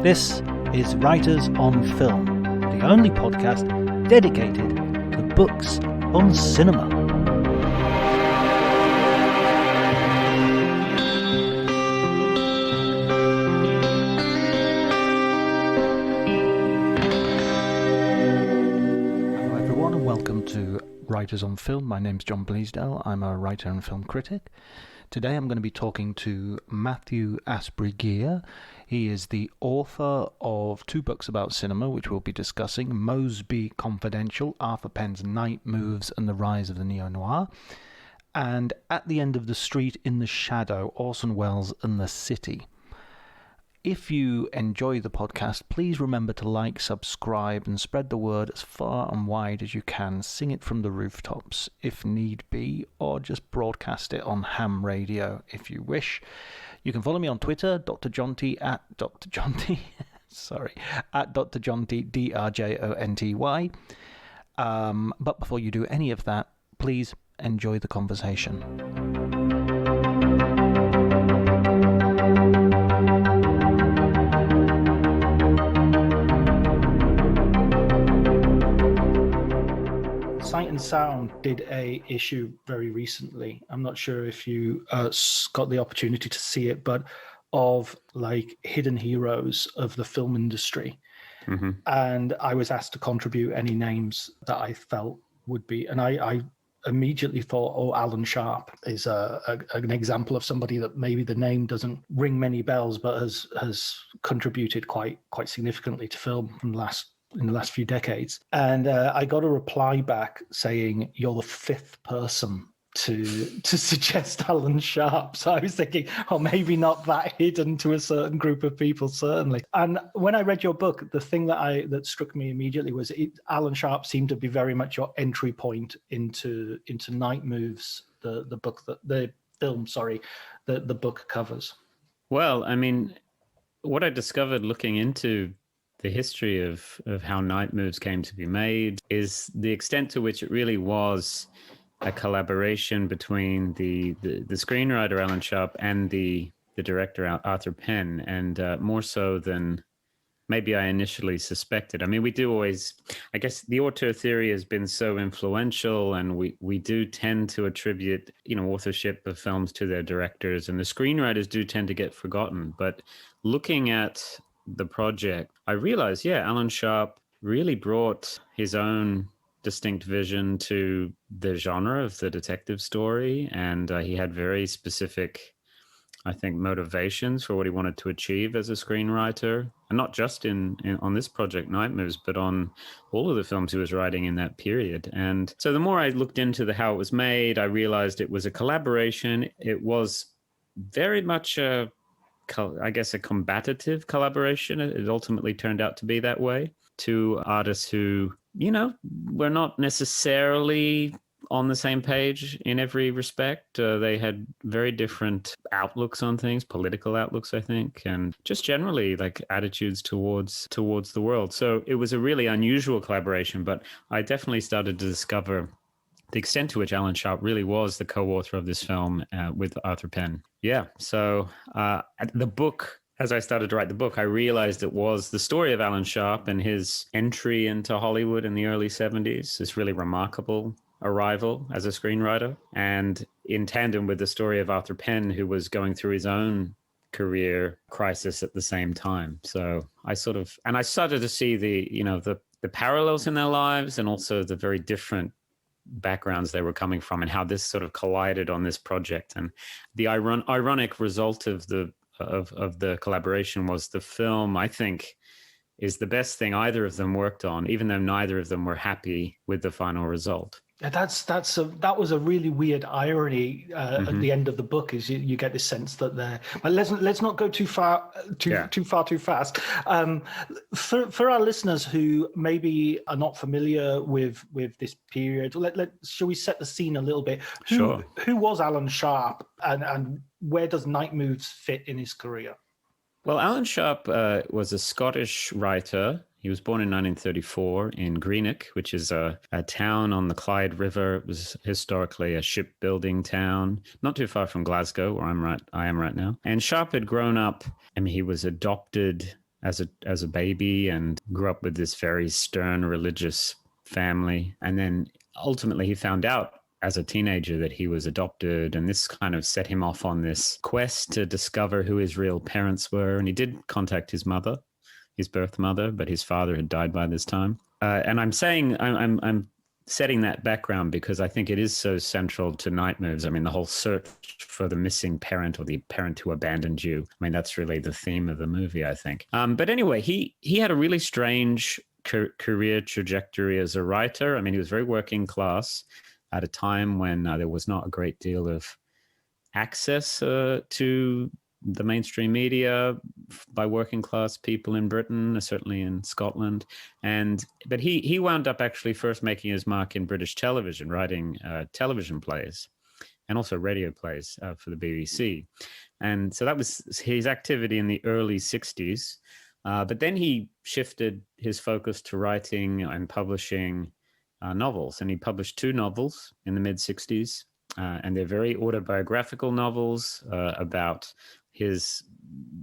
This is Writers on Film, the only podcast dedicated to books on cinema. Hello everyone and welcome to Writers on Film. My name's John Bleasdale. I'm a writer and film critic. Today I'm going to be talking to Matthew Asprey. He is the author of two books about cinema, which we'll be discussing: Mosby Confidential, Arthur Penn's Night Moves and the Rise of the Neo-Noir, and At the End of the Street in the Shadow, Orson Welles and the City. If you enjoy the podcast, please remember to like, subscribe, and spread the word as far and wide as you can. Sing it from the rooftops, if need be, or just broadcast it on ham radio if you wish. You can follow me on Twitter, Dr. Jonty, at Dr. Jonty, at Dr. Jonty, DRJONTY. But before you do any of that, please enjoy the conversation. Sight and Sound did a issue very recently. I'm not sure if you got the opportunity to see it, but of like hidden heroes of the film industry. Mm-hmm. And I was asked to contribute any names that I felt would be, and I immediately thought, oh, Alan Sharp is an example of somebody that maybe the name doesn't ring many bells, but has contributed quite significantly to film in the last few decades. And I got a reply back saying, you're the fifth person to suggest Alan Sharp. So I was thinking, oh, maybe not that hidden to a certain group of people, certainly. And when I read your book, the thing that struck me immediately was Alan Sharp seemed to be very much your entry point into Night Moves, the book covers. Well, I mean, what I discovered looking into the history of how Night Moves came to be made is the extent to which it really was a collaboration between the screenwriter Alan Sharp and the director Arthur Penn, and more so than maybe I initially suspected. I mean, we do always, I guess the auteur theory has been so influential, and we do tend to attribute, authorship of films to their directors, and the screenwriters do tend to get forgotten. But looking at the project, I realized, Alan Sharp really brought his own distinct vision to the genre of the detective story, and he had very specific, I think, motivations for what he wanted to achieve as a screenwriter, and not just on this project, Night Moves, but on all of the films he was writing in that period. And so the more I looked into how it was made, I realized it was a collaboration. It was very much a combative collaboration. It ultimately turned out to be that way. Two artists who, were not necessarily on the same page in every respect. They had very different outlooks on things, political outlooks, I think, and just generally like attitudes towards the world. So it was a really unusual collaboration, but I definitely started to discover the extent to which Alan Sharp really was the co-author of this film with Arthur Penn. Yeah, so the book, as I started to write the book, I realized it was the story of Alan Sharp and his entry into Hollywood in the early 70s, this really remarkable arrival as a screenwriter, and in tandem with the story of Arthur Penn, who was going through his own career crisis at the same time. So I started to see the parallels in their lives, and also the very different backgrounds they were coming from, and how this sort of collided on this project. And the ironic result of the collaboration was the film, I think, is the best thing either of them worked on, even though neither of them were happy with the final result. That was a really weird irony at the end of the book. Is you get this sense that they're. But let's not go too fast. For our listeners who maybe are not familiar with this period, shall we set the scene a little bit? Sure. Who was Alan Sharp, and where does Night Moves fit in his career? Well, Alan Sharp was a Scottish writer. He was born in 1934 in Greenock, which is a town on the Clyde River. It was historically a shipbuilding town, not too far from Glasgow, where I am right now. And Sharp had grown up, he was adopted as a baby and grew up with this very stern religious family. And then ultimately he found out as a teenager that he was adopted, and this kind of set him off on this quest to discover who his real parents were. And he did contact his mother, his birth mother, but his father had died by this time. And I'm saying I'm setting that background because I think it is so central to Night Moves. I mean, the whole search for the missing parent or the parent who abandoned you. I mean, that's really the theme of the movie, I think. But anyway, he had a really strange career trajectory as a writer. I mean, he was very working class at a time when there was not a great deal of access to the mainstream media by working class people in Britain, certainly in Scotland. But he wound up actually first making his mark in British television, writing television plays and also radio plays for the BBC. And so that was his activity in the early 60s. But then he shifted his focus to writing and publishing novels. And he published 2 novels in the mid 60s. And they're very autobiographical novels about his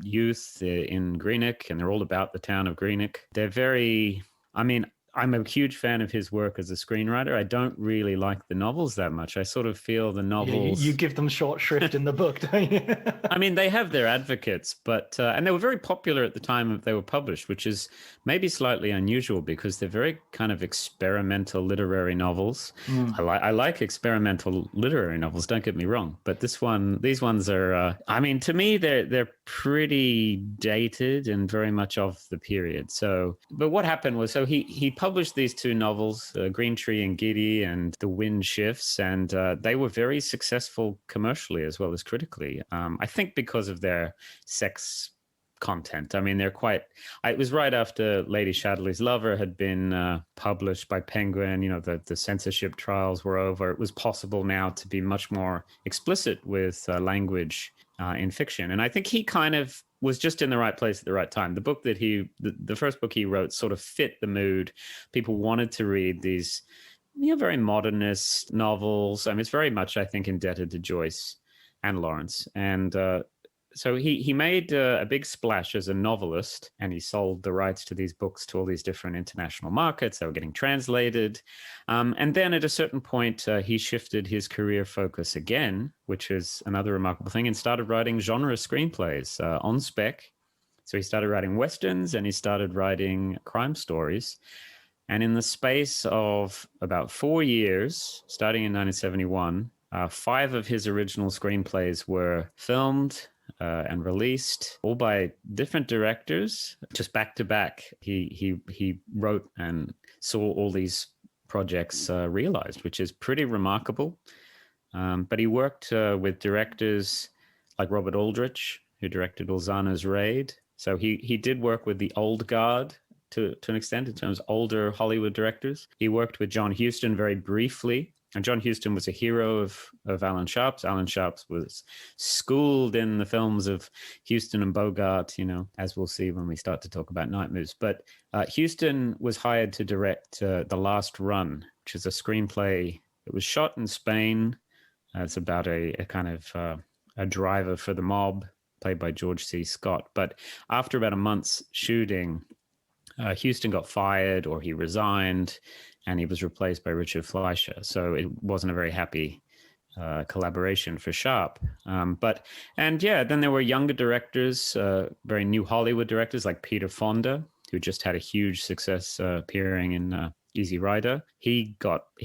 youth in Greenock, and they're all about the town of Greenock. They're very, I mean, I'm a huge fan of his work as a screenwriter. I don't really like the novels that much. I sort of feel the novels... You give them short shrift in the book, don't you? I mean, they have their advocates, but... and they were very popular at the time they were published, which is maybe slightly unusual because they're very kind of experimental literary novels. I like experimental literary novels, don't get me wrong. But these ones are... I mean, to me, they're pretty dated and very much of the period. So, but what happened was, so he published these 2 novels, Green Tree and Giddy and The Wind Shifts, and they were very successful commercially as well as critically. I think because of their sex content. I mean, they're quite... It was right after Lady Chatterley's Lover had been published by Penguin. You know, the censorship trials were over. It was possible now to be much more explicit with language in fiction. And I think he kind of was just in the right place at the right time. The book that the first book he wrote sort of fit the mood. People wanted to read these, very modernist novels. I mean, it's very much, I think, indebted to Joyce and Lawrence. And so he made a big splash as a novelist, and he sold the rights to these books to all these different international markets. They were getting translated. And then at a certain point, he shifted his career focus again, which is another remarkable thing, and started writing genre screenplays on spec. So he started writing Westerns and he started writing crime stories. And in the space of about 4 years, starting in 1971, 5 of his original screenplays were filmed and released, all by different directors, just back to back. He wrote and saw all these projects realized, which is pretty remarkable. But he worked with directors like Robert Aldrich, who directed Ulzano's Raid. So he did work with the old guard to an extent in terms of older Hollywood directors. He worked with John Huston very briefly. And John Huston was a hero of Alan Sharp's. Alan Sharp's was schooled in the films of Huston and Bogart, as we'll see when we start to talk about Night Moves. But Huston was hired to direct The Last Run, which is a screenplay that was shot in Spain. It's about a kind of a driver for the mob, played by George C. Scott. But after about a month's shooting, Huston got fired, or he resigned, and he was replaced by Richard Fleischer. So it wasn't a very happy collaboration for Sharp. Then there were younger directors, very new Hollywood directors like Peter Fonda, who just had a huge success appearing in Easy Rider. He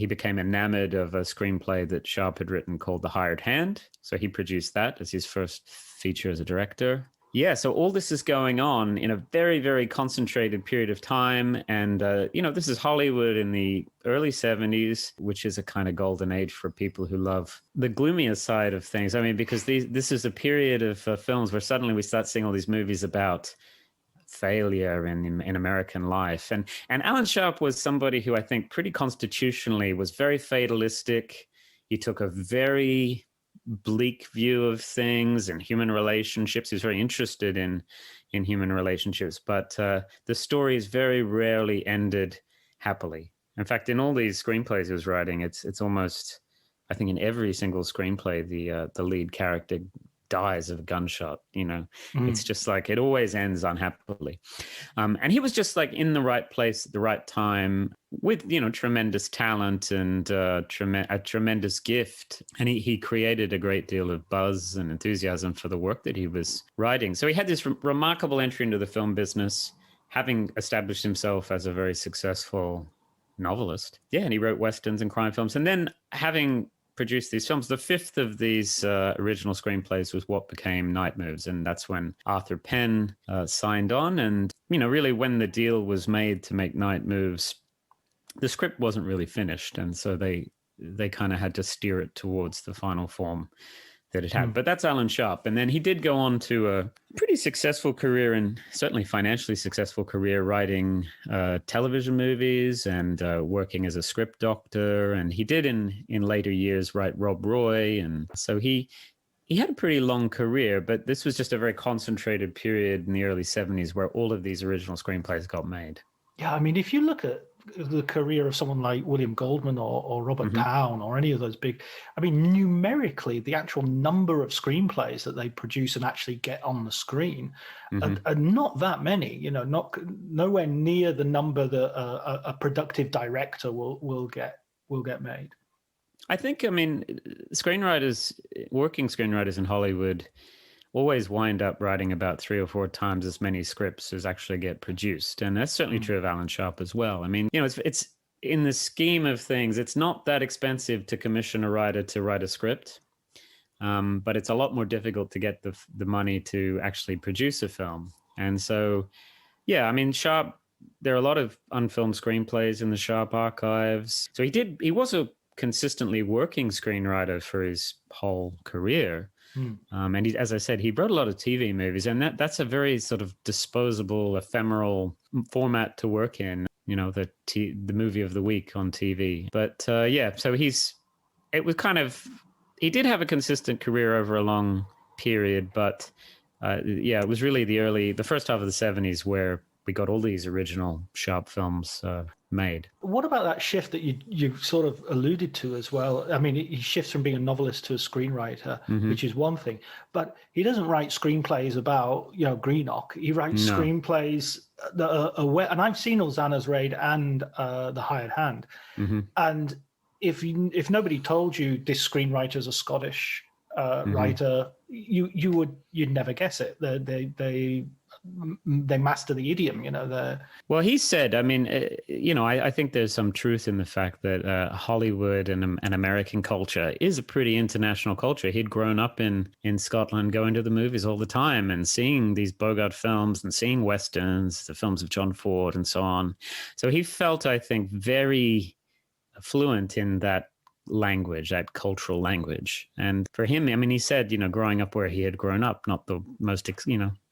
became enamored of a screenplay that Sharp had written called The Hired Hand. So he produced that as his first feature as a director. Yeah, so all this is going on in a very, very concentrated period of time. And, this is Hollywood in the early 70s, which is a kind of golden age for people who love the gloomier side of things. I mean, because this is a period of films where suddenly we start seeing all these movies about failure in American life. And Alan Sharp was somebody who I think pretty constitutionally was very fatalistic. He took a very bleak view of things and human relationships. He's very interested in human relationships, but the stories very rarely ended happily. In fact, in all these screenplays he was writing, it's almost, I think in every single screenplay, the lead character dies of a gunshot. It's Mm. just like it always ends unhappily. And he was just like in the right place at the right time with, tremendous talent and a tremendous gift. And he created a great deal of buzz and enthusiasm for the work that he was writing. So he had this remarkable entry into the film business, having established himself as a very successful novelist. Yeah, and he wrote westerns and crime films. And then having produced these films, the fifth of these original screenplays was what became Night Moves. And that's when Arthur Penn signed on. And, really when the deal was made to make Night Moves, the script wasn't really finished. And so they kind of had to steer it towards the final form that it had. But that's Alan Sharp. And then he did go on to a pretty successful career, and certainly financially successful career, writing television movies and working as a script doctor. And he did in later years write Rob Roy. And so he had a pretty long career, but this was just a very concentrated period in the early 70s where all of these original screenplays got made. Yeah, I mean, if you look at the career of someone like William Goldman or Robert Towne or any of those big, I mean, numerically, the actual number of screenplays that they produce and actually get on the screen are not that many. Nowhere near the number that a productive director will get made. I think, working screenwriters in Hollywood always wind up writing about 3 or 4 times as many scripts as actually get produced. And that's certainly true of Alan Sharp as well. I mean, it's in the scheme of things, it's not that expensive to commission a writer to write a script, but it's a lot more difficult to get the money to actually produce a film. And so, yeah, I mean, Sharp, there are a lot of unfilmed screenplays in the Sharp archives. So he was a consistently working screenwriter for his whole career. And as I said, he wrote a lot of TV movies, and that's a very sort of disposable, ephemeral format to work in. The movie of the week on TV. But so he did have a consistent career over a long period, but it was really the first half of the 70s where we got all these original Sharp films made. What about that shift that you sort of alluded to as well? I mean, he shifts from being a novelist to a screenwriter, which is one thing, but he doesn't write screenplays about Greenock. He writes screenplays that are aware. And I've seen Ulzana's Raid and The Hired Hand, and if nobody told you this screenwriter's a Scottish writer, you'd never guess it. They master the idiom, Well, he said, I mean, I think there's some truth in the fact that Hollywood and American culture is a pretty international culture. He'd grown up in Scotland, going to the movies all the time and seeing these Bogart films and seeing Westerns, the films of John Ford and so on. So he felt, I think, very fluent in that language, that cultural language. And for him, I mean, he said, growing up where he had grown up, not the most,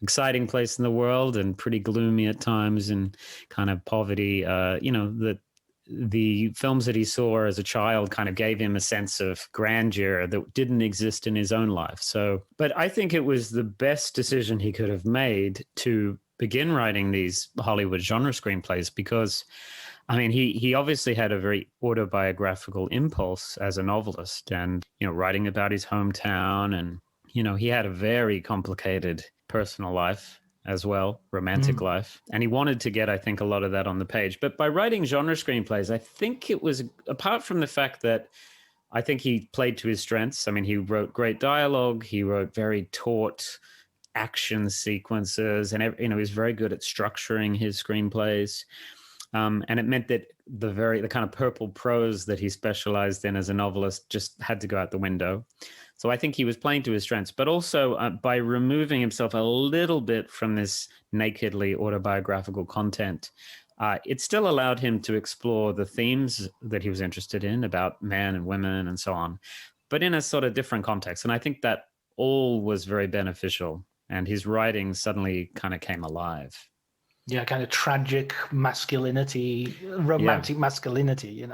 exciting place in the world and pretty gloomy at times and kind of poverty, that the films that he saw as a child kind of gave him a sense of grandeur that didn't exist in his own life. So, but I think it was the best decision he could have made to begin writing these Hollywood genre screenplays because I mean, he obviously had a very autobiographical impulse as a novelist and, writing about his hometown. And, he had a very complicated personal life as well, romantic life. And he wanted to get, I think, a lot of that on the page. But by writing genre screenplays, I think it was, apart from the fact that I think he played to his strengths. I mean, he wrote great dialogue. He wrote very taut action sequences. And, he was very good at structuring his screenplays. And it meant that the kind of purple prose that he specialized in as a novelist just had to go out the window. So I think he was playing to his strengths, but also by removing himself a little bit from this nakedly autobiographical content, it still allowed him to explore the themes that he was interested in about men and women and so on, but in a sort of different context. And I think that all was very beneficial, and his writing suddenly kind of came alive. Yeah, kind of tragic masculinity, romantic masculinity,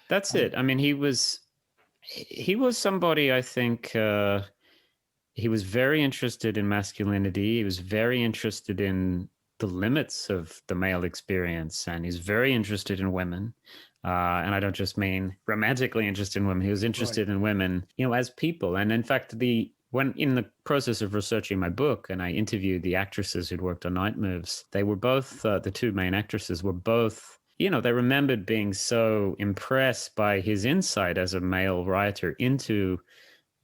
That's it. I mean, he was somebody, I think, he was very interested in masculinity. He was very interested in the limits of the male experience, and he's very interested in women. And I don't just mean romantically interested in women. He was interested in women, as people. And in fact, the when in the process of researching my book and I interviewed the actresses who'd worked on Night Moves, they were both, the two main actresses were both, they remembered being so impressed by his insight as a male writer into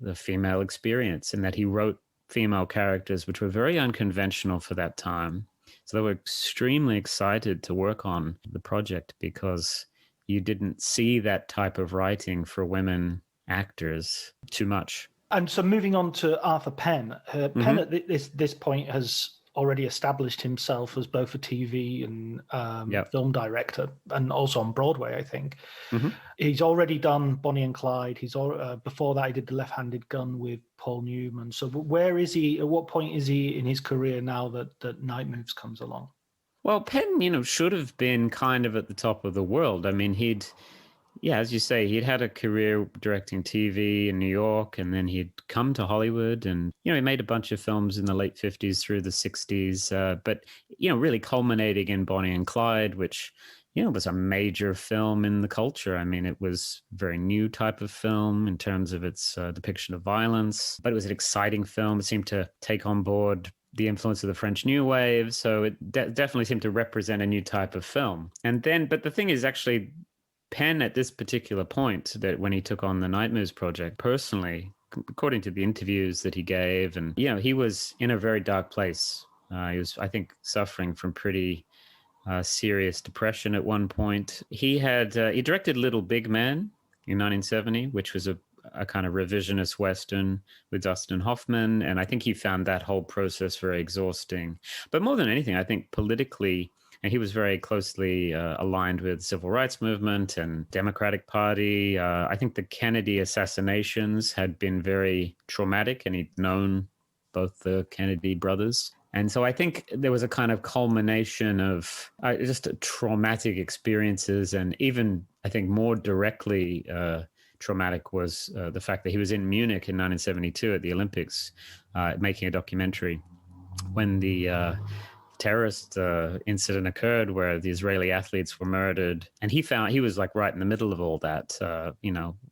the female experience, and that he wrote female characters which were very unconventional for that time. So they were extremely excited to work on the project because you didn't see that type of writing for women actors too much. And so moving on to Arthur Penn, Penn at this point has already established himself as both a TV and film director, and also on Broadway, I think. He's already done Bonnie and Clyde. Before that, he did The Left-Handed Gun with Paul Newman. So where is he? At what point is he in his career now that Night Moves comes along? Well, Penn, should have been kind of at the top of the world. I mean, as you say, he'd had a career directing TV in New York, and then he'd come to Hollywood, and, he made a bunch of films in the late 50s through the 60s, but, really culminating in Bonnie and Clyde, which, was a major film in the culture. I mean, it was a very new type of film in terms of its depiction of violence, but it was an exciting film. It seemed to take on board the influence of the French New Wave, so it definitely seemed to represent a new type of film. But the thing is, actually, Penn at this particular point, that when he took on the Night Moves project, personally, according to the interviews that he gave, and he was in a very dark place. He was, I think, suffering from pretty serious depression at one point. He directed Little Big Man in 1970, which was a kind of revisionist Western with Dustin Hoffman, and I think he found that whole process very exhausting. But more than anything, I think politically, and he was very closely aligned with the Civil Rights Movement and Democratic Party. I think the Kennedy assassinations had been very traumatic, and he'd known both the Kennedy brothers. And so I think there was a kind of culmination of just traumatic experiences, and even, I think, more directly traumatic was the fact that he was in Munich in 1972 at the Olympics making a documentary when the terrorist incident occurred where the Israeli athletes were murdered, and he was like right in the middle of all that,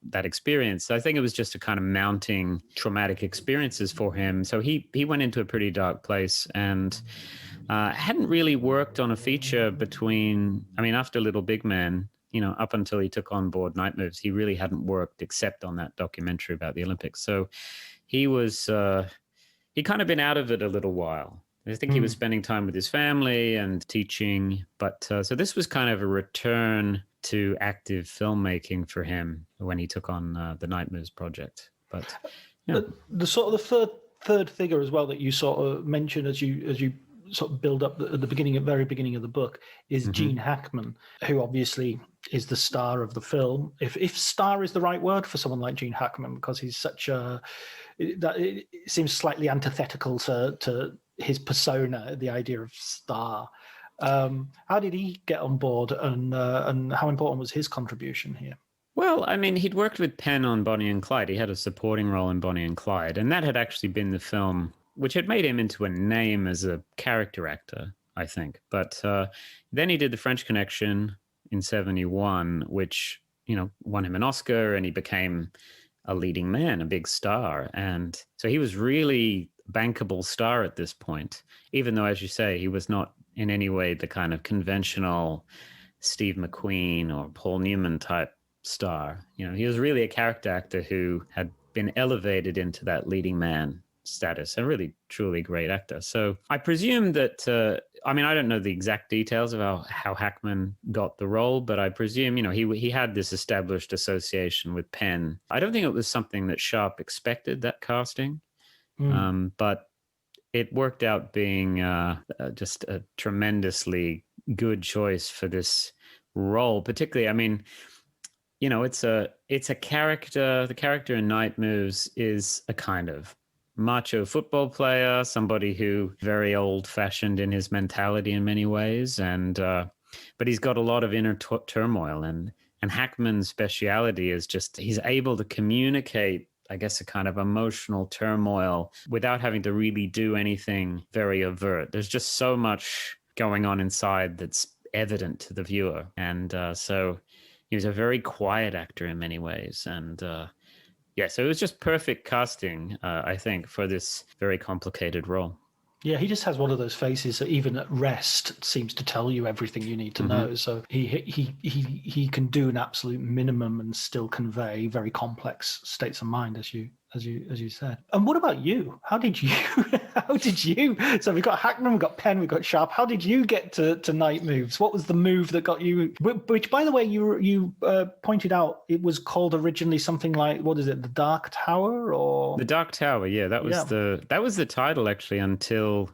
that experience. So I think it was just a kind of mounting traumatic experiences for him. So he went into a pretty dark place, and hadn't really worked on a feature after Little Big Man, up until he took on board Night Moves, he really hadn't worked except on that documentary about the Olympics. So he was, he kind of been out of it a little while. I think he was spending time with his family and teaching. But so this was kind of a return to active filmmaking for him when he took on the Night Moves project. But the sort of the third figure as well that you sort of mentioned as you sort of build up at the very beginning of the book is Gene Hackman, who obviously is the star of the film. If star is the right word for someone like Gene Hackman, because he's such it seems slightly antithetical to his persona, the idea of star. How did he get on board, and how important was his contribution here? Well, he'd worked with Penn on Bonnie and Clyde. He had a supporting role in Bonnie and Clyde, and that had actually been the film which had made him into a name as a character actor, I think. But then he did The French Connection in 1971, which, won him an Oscar, and he became a leading man, a big star. And so he was really a bankable star at this point, even though, as you say, he was not in any way the kind of conventional Steve McQueen or Paul Newman type star. He was really a character actor who had been elevated into that leading man status, a really truly great actor. So I presume that I don't know the exact details of how Hackman got the role, but I presume he had this established association with Penn. I don't think it was something that Sharp expected, that casting, but it worked out being just a tremendously good choice for this role. Particularly, it's a character. The character in Night Moves is a kind of macho football player, somebody who very old-fashioned in his mentality in many ways, and but he's got a lot of inner turmoil, and Hackman's speciality is just he's able to communicate, I guess, a kind of emotional turmoil without having to really do anything very overt. There's just so much going on inside that's evident to the viewer, and so he was a very quiet actor in many ways, and Yeah, so it was just perfect casting, I think, for this very complicated role. Yeah, he just has one of those faces that even at rest seems to tell you everything you need to know. So he can do an absolute minimum and still convey very complex states of mind, as you said. And what about you? How did you? So we've got Hackman, we've got Penn, we've got Sharp. How did you get to Night Moves? What was the move that got you? Which, by the way, you pointed out it was called originally something like, what is it, the Dark Tower, or The Dark Tower? Yeah, that was the title actually until,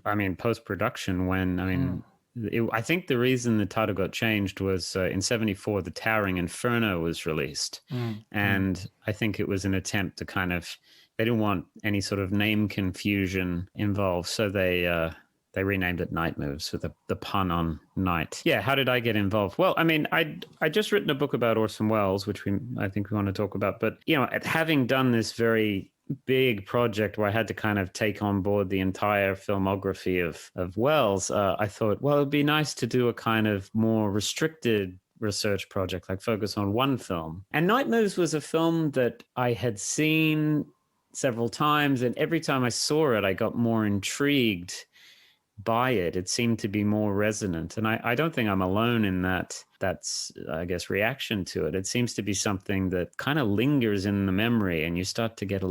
I mean, post-production, when, I mean, I think the reason the title got changed was in '74, The Towering Inferno was released. And I think it was an attempt to kind of, they didn't want any sort of name confusion involved. So they renamed it Night Moves with the pun on night. Yeah, how did I get involved? Well, I mean, I just written a book about Orson Welles, which I think we want to talk about. But, you know, having done this very big project where I had to kind of take on board the entire filmography of Welles, I thought, well, it'd be nice to do a kind of more restricted research project, like focus on one film. And Night Moves was a film that I had seen several times, and every time I saw it, I got more intrigued by it. It seemed to be more resonant. And I don't think I'm alone in that's, I guess, reaction to it. It seems to be something that kind of lingers in the memory, and you start to get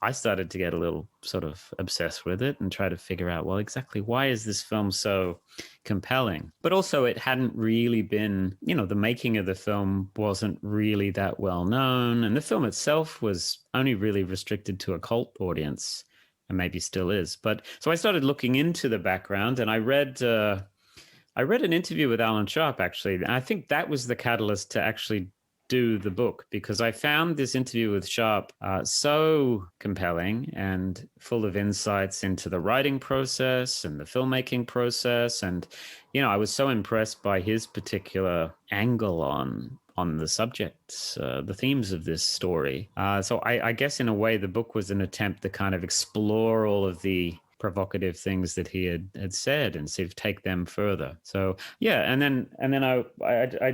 I started to get a little sort of obsessed with it and try to figure out, well, exactly why is this film so compelling? But also it hadn't really been, you know, the making of the film wasn't really that well known. And the film itself was only really restricted to a cult audience, and maybe still is. But so I started looking into the background, and I read an interview with Alan Sharp, actually. And I think that was the catalyst to actually do the book, because I found this interview with Sharp so compelling and full of insights into the writing process and the filmmaking process. And, you know, I was so impressed by his particular angle on the subjects, the themes of this story. So I guess in a way the book was an attempt to kind of explore all of the provocative things that he had said and sort of take them further. So yeah, and then I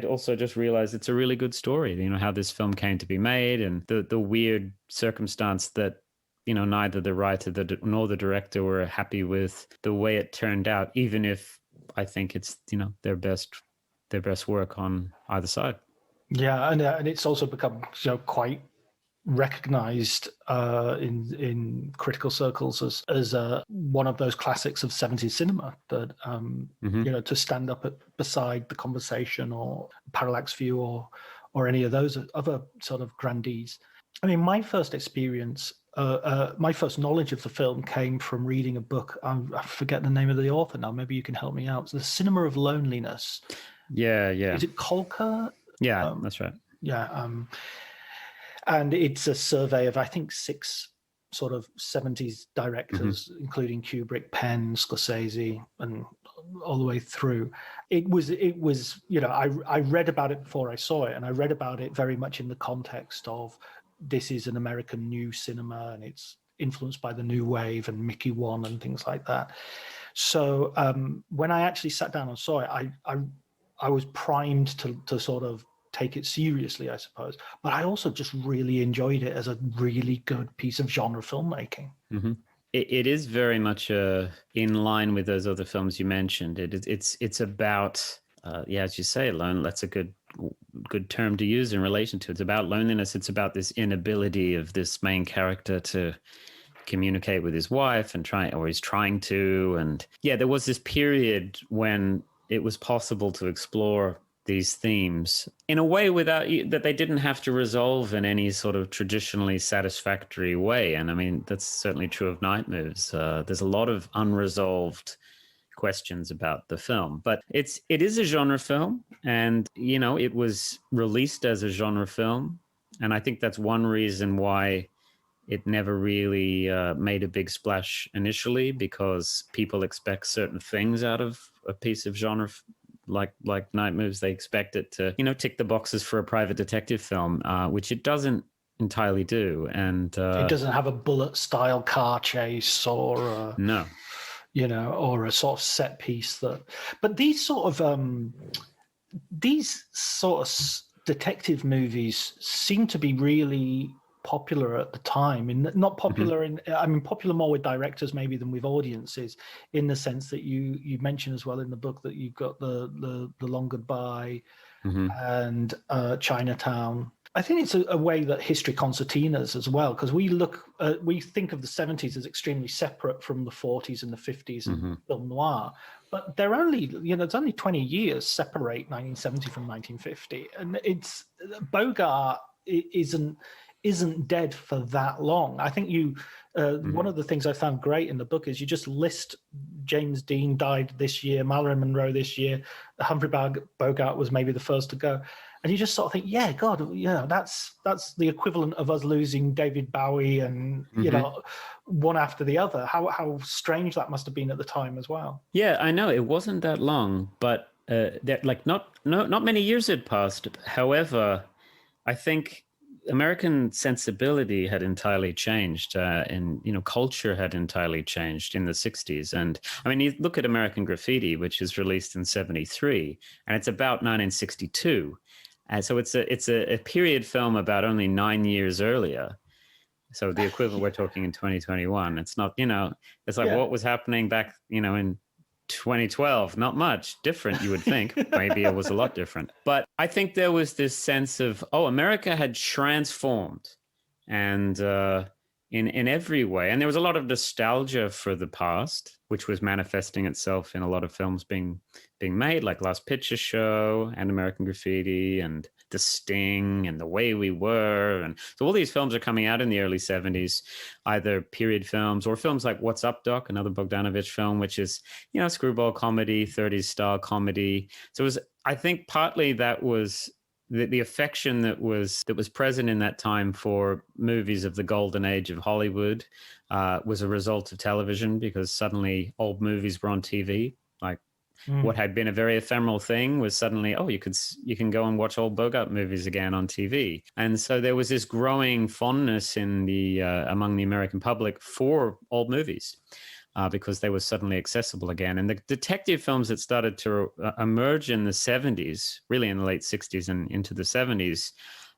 also just realized it's a really good story, you know, how this film came to be made, and the weird circumstance that, you know, neither the writer nor the director were happy with the way it turned out, even if I think it's, you know, their best work on either side. Yeah, and it's also become, you know, quite recognized in critical circles as one of those classics of 70s cinema that you know, to stand up beside The Conversation or Parallax View or any of those other sort of grandees. I mean, my first experience, my first knowledge of the film came from reading a book. I forget the name of the author now. Maybe you can help me out. It's The Cinema of Loneliness. Yeah. Is it Kolker? Yeah, that's right. Yeah. And it's a survey of, I think, 6 sort of 70s directors, including Kubrick, Penn, Scorsese, and all the way through. It was, you know, I read about it before I saw it, and I read about it very much in the context of, this is an American new cinema, and it's influenced by the new wave and Mickey One and things like that. So when I actually sat down and saw it, I was primed to sort of take it seriously, I suppose. But I also just really enjoyed it as a really good piece of genre filmmaking. It is very much in line with those other films you mentioned. It's about, as you say, that's a good term to use in relation to. It's about loneliness. It's about this inability of this main character to communicate with his wife he's trying to. And yeah, there was this period when it was possible to explore these themes in a way that they didn't have to resolve in any sort of traditionally satisfactory way. And I mean, that's certainly true of Night Moves. There's a lot of unresolved questions about the film, but it is a genre film, and, you know, it was released as a genre film. And I think that's one reason why it never really made a big splash initially, because people expect certain things out of a piece of genre like Night Moves. They expect it to, you know, tick the boxes for a private detective film, which it doesn't entirely do. And it doesn't have a bullet-style car chase or no, you know, or a sort of set piece that. But these sort of detective movies seem to be really popular at the time, and not popular popular more with directors maybe than with audiences, in the sense that you mentioned as well in the book that you've got the Long Goodbye and Chinatown. I think it's a way that history concertinas as well, because we think of the 70s as extremely separate from the 40s and the 50s and film noir, but they're only, it's only 20 years separate 1970 from 1950, and it's Bogart isn't dead for that long. I think one of the things I found great in the book is you just list James Dean died this year, Marilyn Monroe this year, Humphrey Bogart was maybe the first to go. And you just sort of think, yeah, God, that's the equivalent of us losing David Bowie and, one after the other. How strange that must have been at the time as well. Yeah, I know. It wasn't that long, but not many years had passed. However, I think American sensibility had entirely changed, and culture had entirely changed in the 60s. And I mean, you look at American Graffiti, which is released in 73, and it's about 1962. And so it's a period film about only 9 years earlier. So the equivalent, we're talking in 2021. It's not, it's like what was happening back, in 2012, not much different, you would think. Maybe it was a lot different. But I think there was this sense of, America had transformed, and in every way. And there was a lot of nostalgia for the past, which was manifesting itself in a lot of films being made, like Last Picture Show and American Graffiti and The Sting and The Way We Were. And so all these films are coming out in the early 70s, either period films or films like What's Up, Doc, another Bogdanovich film, which is, screwball comedy, 30s style comedy. So it was, I think partly that was the affection that was present in that time for movies of the golden age of Hollywood was a result of television, because suddenly old movies were on TV. Like what had been a very ephemeral thing was suddenly, you can go and watch old Bogart movies again on TV. And so there was this growing fondness in the among the American public for old movies. Because they were suddenly accessible again. And the detective films that started to emerge in the 70s, really in the late 60s and into the 70s,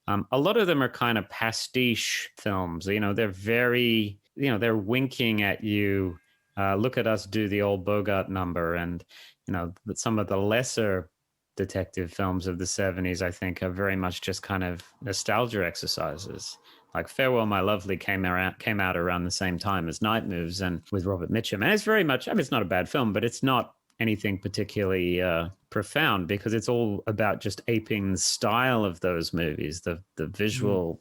a lot of them are kind of pastiche films. They're very, they're winking at you. Look at us do the old Bogart number. And, that some of the lesser detective films of the 70s, I think, are very much just kind of nostalgia exercises. Like Farewell, My Lovely came out around the same time as Night Moves, and with Robert Mitchum. And it's very much, it's not a bad film, but it's not anything particularly profound, because it's all about just aping the style of those movies, the visual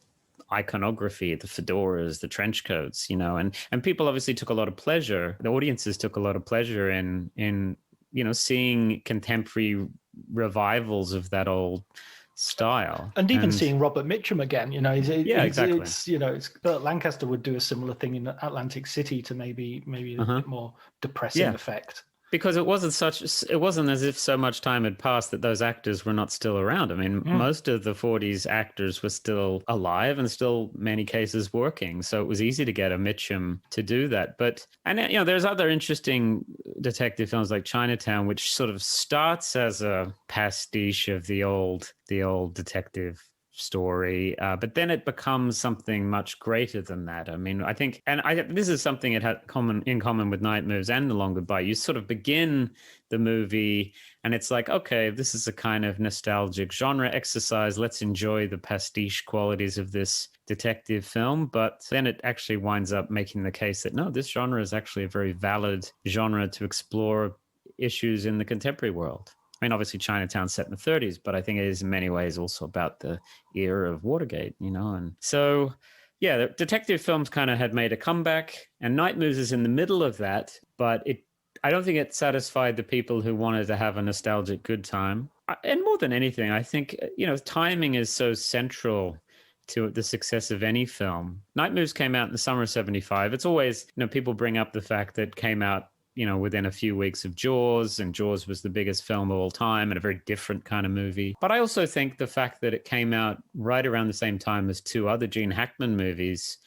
iconography, the fedoras, the trench coats, and people obviously took a lot of pleasure. The audiences took a lot of pleasure in seeing contemporary revivals of that old style, and even seeing Robert Mitchum again. Exactly. It's Burt Lancaster would do a similar thing in Atlantic City to maybe a bit more depressing effect. Because it wasn't as if so much time had passed that those actors were not still around. I mean, most of the 40s actors were still alive and still many cases working. So it was easy to get a Mitchum to do that. There's other interesting detective films like Chinatown, which sort of starts as a pastiche of the old detective story, but then it becomes something much greater than that. I mean, I think, this is something it had in common with Night Moves and The Long Goodbye. You sort of begin the movie and it's like, okay, this is a kind of nostalgic genre exercise. Let's enjoy the pastiche qualities of this detective film. But then it actually winds up making the case that no, this genre is actually a very valid genre to explore issues in the contemporary world. I mean, obviously Chinatown's set in the 30s, but I think it is in many ways also about the era of Watergate, and so, the detective films kind of had made a comeback, and Night Moves is in the middle of that, but I don't think it satisfied the people who wanted to have a nostalgic good time. And more than anything, I think, timing is so central to the success of any film. Night Moves came out in the summer of 75. It's always, people bring up the fact that it came out within a few weeks of Jaws, and Jaws was the biggest film of all time and a very different kind of movie. But I also think the fact that it came out right around the same time as two other Gene Hackman movies,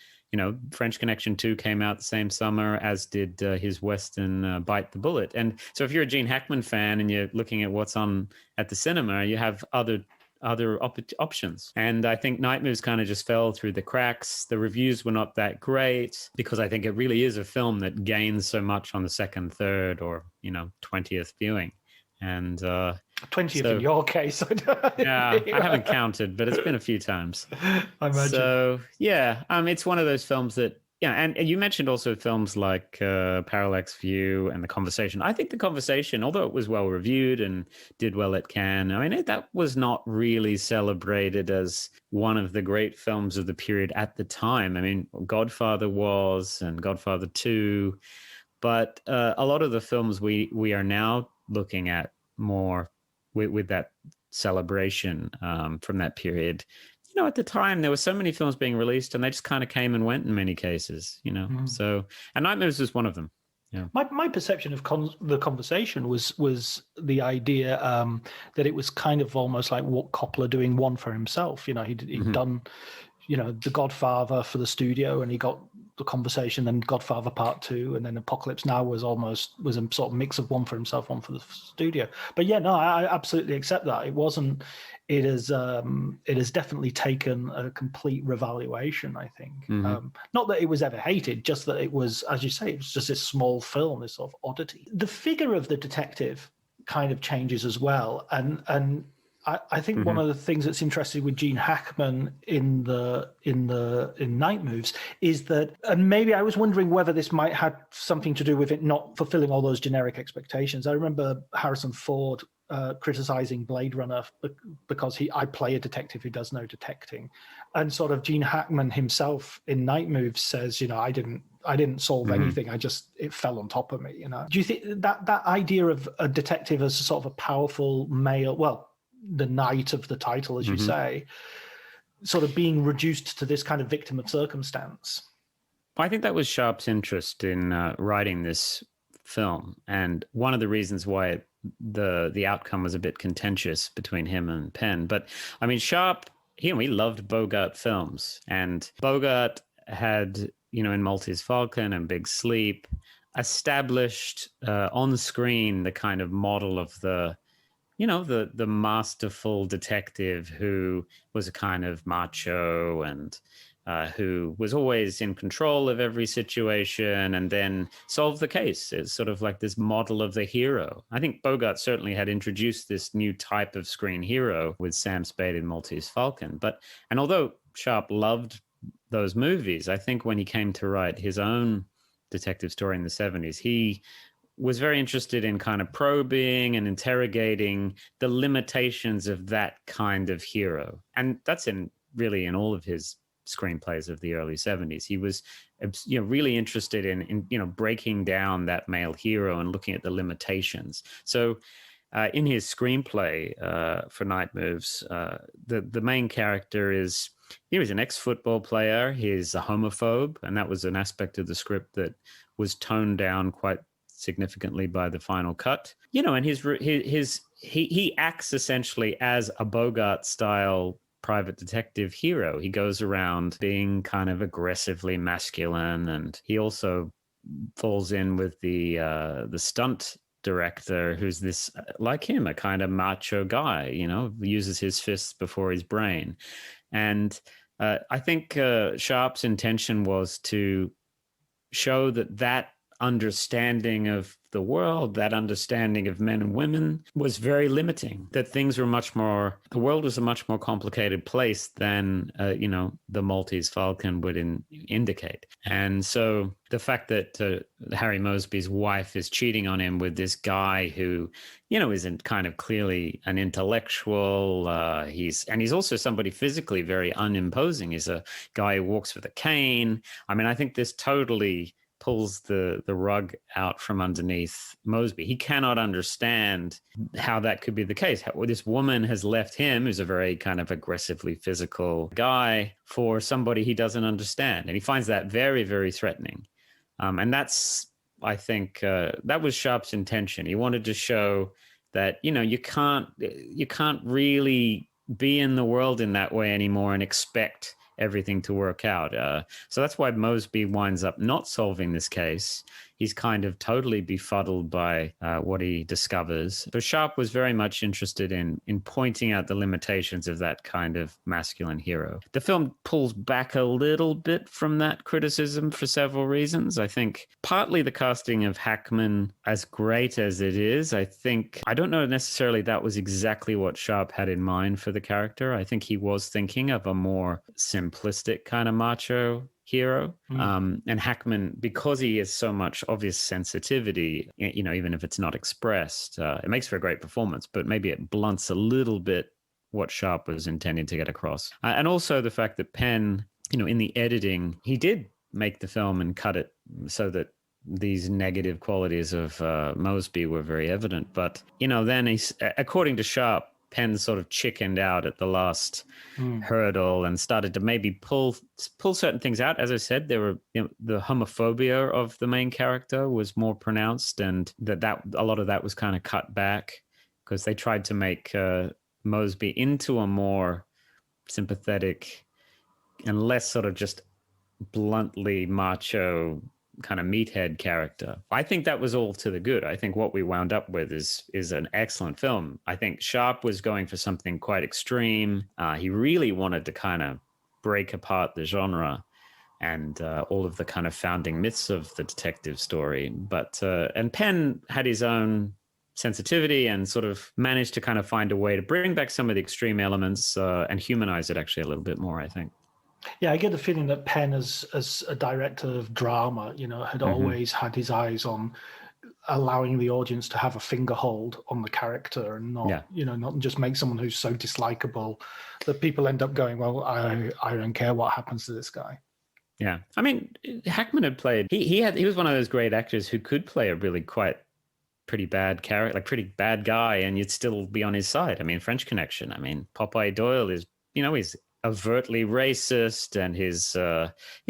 French Connection 2 came out the same summer, as did his Western Bite the Bullet. And so if you're a Gene Hackman fan and you're looking at what's on at the cinema, you have other other options. And I think Night Moves kind of just fell through the cracks. The reviews were not that great because I think it really is a film that gains so much on the second, third, or 20th viewing. And 20th in your case. Yeah, I haven't counted, but it's been a few times. I imagine. So yeah, it's one of those films that, and you mentioned also films like Parallax View and The Conversation. I think The Conversation, although it was well reviewed and did well at Cannes, that was not really celebrated as one of the great films of the period at the time. Godfather was, and Godfather 2, but a lot of the films we are now looking at more with that celebration from that period. At the time there were so many films being released and they just kind of came and went in many cases, So, and Night Moves was one of them. Yeah. My perception of The Conversation was the idea that it was kind of almost like what Coppola doing one for himself. He'd done, The Godfather for the studio, and he got The Conversation, then Godfather Part 2, and then Apocalypse Now was a sort of mix of one for himself, one for the studio. But yeah, no, I absolutely accept that. It has definitely taken a complete revaluation, I think. Not that it was ever hated, just that it was, as you say, it was just this small film, this sort of oddity. The figure of the detective kind of changes as well, and I think one of the things that's interesting with Gene Hackman in Night Moves is that, and maybe I was wondering whether this might have something to do with it not fulfilling all those generic expectations. I remember Harrison Ford criticizing Blade Runner because I play a detective who does no detecting, and sort of Gene Hackman himself in Night Moves says, I didn't solve anything. It fell on top of me. Do you think that idea of a detective as a sort of a powerful male, well, the knight of the title, as you say, sort of being reduced to this kind of victim of circumstance? I think that was Sharp's interest in writing this film, and one of the reasons why the outcome was a bit contentious between him and Penn. But Sharp, we loved Bogart films, and Bogart had, in Maltese Falcon and Big Sleep, established on screen the kind of model of the masterful detective who was a kind of macho and who was always in control of every situation and then solved the case. It's sort of like this model of the hero. I think Bogart certainly had introduced this new type of screen hero with Sam Spade in Maltese Falcon. And although Sharp loved those movies, I think when he came to write his own detective story in the 70s, he was very interested in kind of probing and interrogating the limitations of that kind of hero. And that's really in all of his screenplays of the early 70s. He was really interested in breaking down that male hero and looking at the limitations. So in his screenplay for Night Moves, the main character is, he was an ex-football player. He's a homophobe, and that was an aspect of the script that was toned down quite significantly by the final cut. And he acts essentially as a Bogart style private detective hero. He goes around being kind of aggressively masculine, and he also falls in with the stunt director, who's this, like him, a kind of macho guy, uses his fists before his brain. And I think Sharp's intention was to show that understanding of the world, that understanding of men and women, was very limiting. That the world was a much more complicated place than, the Maltese Falcon would indicate. And so the fact that Harry Mosby's wife is cheating on him with this guy who, isn't kind of clearly an intellectual, he's also somebody physically very unimposing. He's a guy who walks with a cane. I think this totally pulls the rug out from underneath Mosby. He cannot understand how that could be the case. How this woman has left him, who's a very kind of aggressively physical guy, for somebody he doesn't understand. And he finds that very, very threatening. And that's, I think, that was Sharp's intention. He wanted to show that, you can't really be in the world in that way anymore and expect everything to work out. So that's why Mosby winds up not solving this case. He's kind of totally befuddled by what he discovers. But Sharp was very much interested in pointing out the limitations of that kind of masculine hero. The film pulls back a little bit from that criticism for several reasons. I think partly the casting of Hackman, as great as it is, I don't know necessarily that was exactly what Sharp had in mind for the character. I think he was thinking of a more simplistic kind of macho hero. And Hackman, because he has so much obvious sensitivity, even if it's not expressed, it makes for a great performance, but maybe it blunts a little bit what Sharp was intending to get across. And also the fact that Penn, in the editing, he did make the film and cut it so that these negative qualities of Mosby were very evident. But, then he's, according to Sharp, Penn sort of chickened out at the last hurdle and started to maybe pull certain things out. As I said, there were the homophobia of the main character was more pronounced, and that a lot of that was kind of cut back because they tried to make Mosby into a more sympathetic and less sort of just bluntly macho kind of meathead character. I think that was all to the good. I think what we wound up with is an excellent film. I think Sharp was going for something quite extreme. He really wanted to kind of break apart the genre and all of the kind of founding myths of the detective story. But and Penn had his own sensitivity and sort of managed to kind of find a way to bring back some of the extreme elements and humanize it actually a little bit more, I think. Yeah, I get the feeling that Penn, as a director of drama, had always had his eyes on allowing the audience to have a finger hold on the character and not just make someone who's so dislikable that people end up going, well, I don't care what happens to this guy. Yeah, I mean, Hackman had played. He was one of those great actors who could play a really pretty bad character, like pretty bad guy, and you'd still be on his side. I mean, French Connection. I mean, Popeye Doyle is, he's overtly racist, and he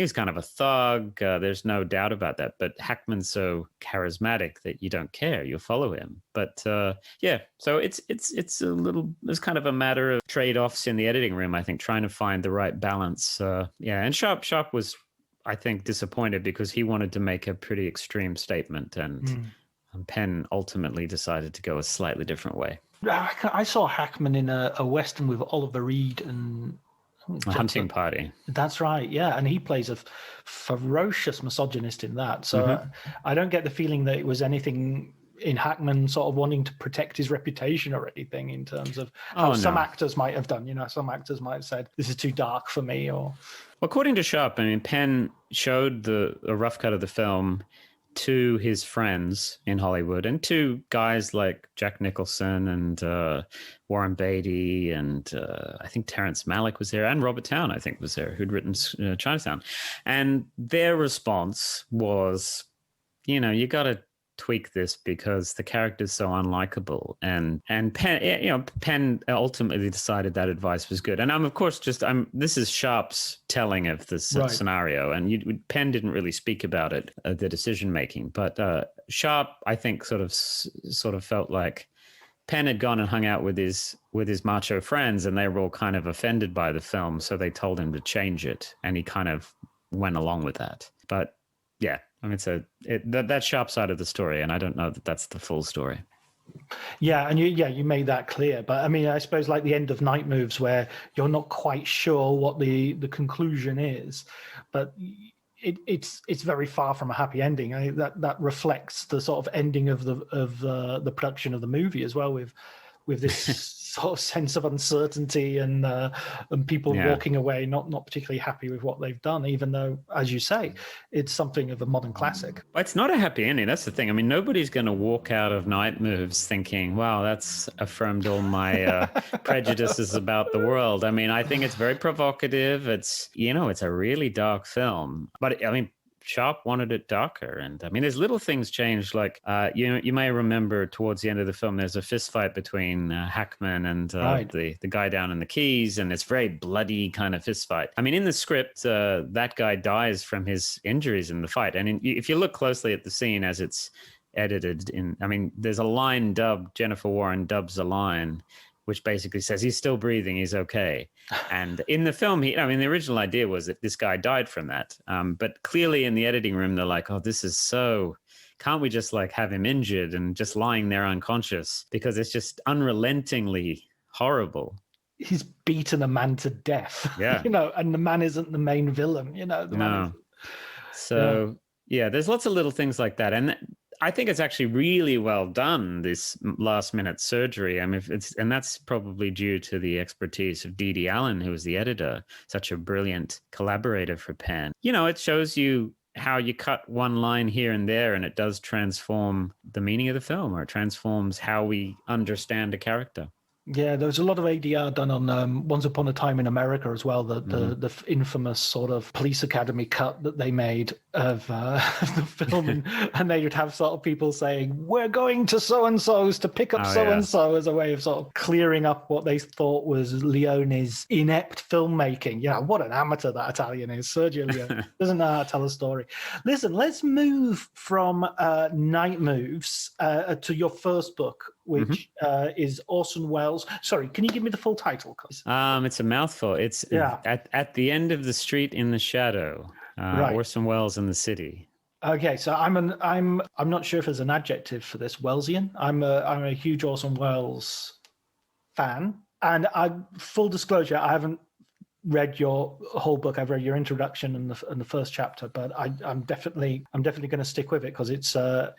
was kind of a thug. There's no doubt about that. But Hackman's so charismatic that you don't care; you follow him. But so it's there's kind of a matter of trade-offs in the editing room. I think trying to find the right balance. And Sharp was, I think, disappointed because he wanted to make a pretty extreme statement, and Penn ultimately decided to go a slightly different way. I saw Hackman in a Western with Oliver Reed and A Hunting Party. That's right, yeah. And he plays a ferocious misogynist in that. So I don't get the feeling that it was anything in Hackman sort of wanting to protect his reputation or anything in terms of how some actors might have done. Some actors might have said, this is too dark for me. Or according to Sharp, I mean, Penn showed a rough cut of the film to his friends in Hollywood and to guys like Jack Nicholson and Warren Beatty and I think Terrence Malick was there, and Robert Towne, I think, was there, who'd written Chinatown. And their response was, you got to tweak this because the character's so unlikable. And Penn ultimately decided that advice was good. And this is Sharp's telling of this scenario, and Penn didn't really speak about it, the decision making. But Sharp, I think, sort of felt like Penn had gone and hung out with his macho friends, and they were all kind of offended by the film, so they told him to change it, and he kind of went along with that. But yeah, I mean, that's Sharp side of the story, and I don't know that that's the full story. Yeah, and you made that clear. But I mean, I suppose like the end of Night Moves, where you're not quite sure what the conclusion is, but it's very far from a happy ending. I mean, that reflects the sort of ending of the production of the movie as well, with this sort of sense of uncertainty and people walking away not particularly happy with what they've done, even though, as you say, it's something of a modern classic. It's not a happy ending. That's the thing. I mean, nobody's going to walk out of Night Moves thinking, wow, that's affirmed all my prejudices about the world. I mean, I think it's very provocative. It's a really dark film. But I mean, Sharp wanted it darker, and I mean, there's little things changed. Like you may remember towards the end of the film, there's a fist fight between Hackman and the guy down in the Keys, and it's very bloody kind of fist fight. I mean, in the script, that guy dies from his injuries in the fight, and if you look closely at the scene as it's edited, there's a line dubbed. Jennifer Warren dubs a line which basically says he's still breathing, he's okay. And in the film, the original idea was that this guy died from that. But clearly in the editing room, they're like, oh, this is so... Can't we just like have him injured and just lying there unconscious? Because it's just unrelentingly horrible. He's beaten a man to death. Yeah. And the man isn't the main villain, No. So, yeah, there's lots of little things like that. And I think it's actually really well done, this last minute surgery. I mean, and that's probably due to the expertise of Dee Dee Allen, who was the editor, such a brilliant collaborator for Penn. It shows you how you cut one line here and there, and it does transform the meaning of the film, or it transforms how we understand a character. Yeah, there was a lot of ADR done on Once Upon a Time in America as well, the infamous sort of police academy cut that they made of the film. And they would have sort of people saying, we're going to so-and-so's to pick up so-and-so as a way of sort of clearing up what they thought was Leone's inept filmmaking. What an amateur that Italian is. Sergio Leone doesn't know how to tell a story. Listen, let's move from Night Moves to your first book, which is Orson Welles. Sorry, can you give me the full title, please? It's a mouthful. It's at the end of the street in the shadow. Orson Welles in the city. Okay, so I'm not sure if there's an adjective for this. Wellesian. I'm a huge Orson Welles fan, and full disclosure, I haven't read your whole book. I've read your introduction and the first chapter, but I'm definitely going to stick with it because it's a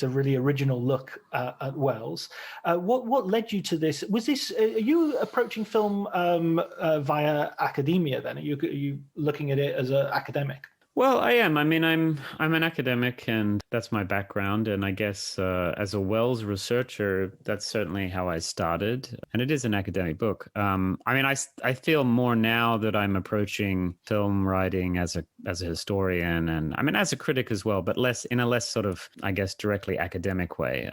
really original look at Welles. What led you to this? Was this are you approaching film via academia? Then are you looking at it as an academic? Well, I am. I mean, I'm an academic, and that's my background. And I guess as a Welles researcher, that's certainly how I started. And it is an academic book. I mean, I feel more now that I'm approaching film writing as a historian, and I mean as a critic as well, but in a less sort of, I guess, directly academic way.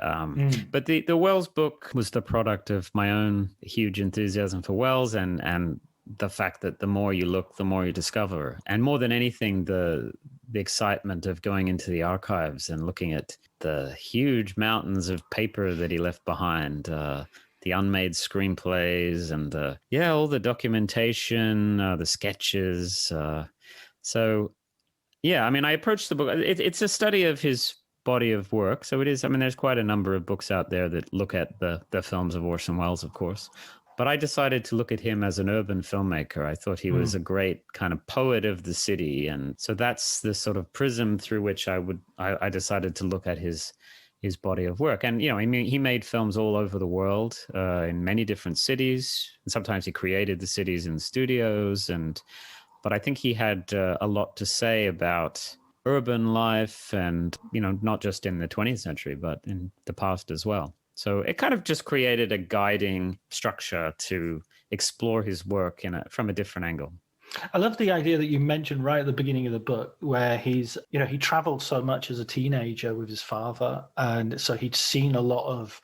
But the Welles book was the product of my own huge enthusiasm for Welles, and the fact that the more you look, the more you discover. And more than anything, the excitement of going into the archives and looking at the huge mountains of paper that he left behind, the unmade screenplays, and all the documentation, the sketches. So, I mean, I approached the book. It's a study of his body of work. So it is, I mean, there's quite a number of books out there that look at the films of Orson Welles, of course. But I decided to look at him as an urban filmmaker. I thought he was a great kind of poet of the city. And so that's the sort of prism through which I decided to look at his body of work. And, I mean, he made films all over the world, in many different cities. And sometimes he created the cities in studios. But I think he had a lot to say about urban life and, not just in the 20th century, but in the past as well. So it kind of just created a guiding structure to explore his work from a different angle. I love the idea that you mentioned right at the beginning of the book, where he traveled so much as a teenager with his father, and so he'd seen a lot of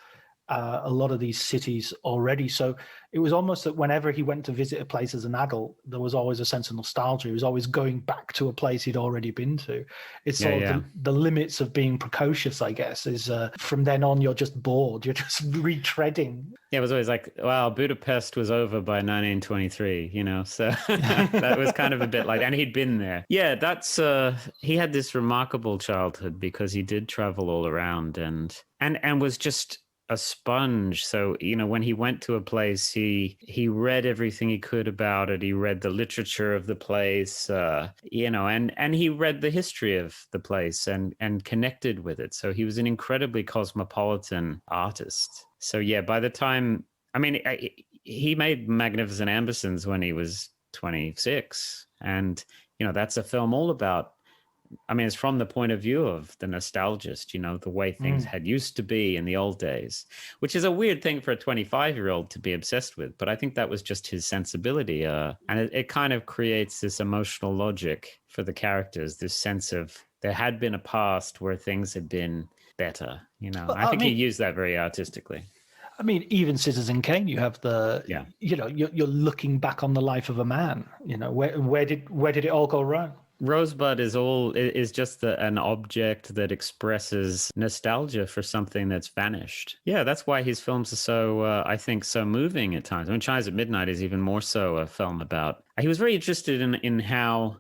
these cities already. So it was almost that whenever he went to visit a place as an adult, there was always a sense of nostalgia. He was always going back to a place he'd already been to. It's sort of the limits of being precocious, I guess, is from then on, you're just bored. You're just retreading. Yeah, it was always like, wow, Budapest was over by 1923, so that was kind of a bit like, and he'd been there. Yeah, that's, he had this remarkable childhood because he did travel all around and was just a sponge. So, when he went to a place, he read everything he could about it. He read the literature of the place, and he read the history of the place and connected with it. So he was an incredibly cosmopolitan artist. So yeah, by the time, I mean, he made Magnificent Ambersons when he was 26. And, that's a film all about, I mean, it's from the point of view of the nostalgist, the way things had used to be in the old days, which is a weird thing for a 25-year-old to be obsessed with. But I think that was just his sensibility. And it kind of creates this emotional logic for the characters, this sense of there had been a past where things had been better. I think he used that very artistically. I mean, even Citizen Kane, you have you're looking back on the life of a man. Where did it all go wrong? Rosebud is just an object that expresses nostalgia for something that's vanished. Yeah, that's why his films are so, I think, so moving at times. I mean, Chimes at Midnight is even more so a film about. He was very interested in how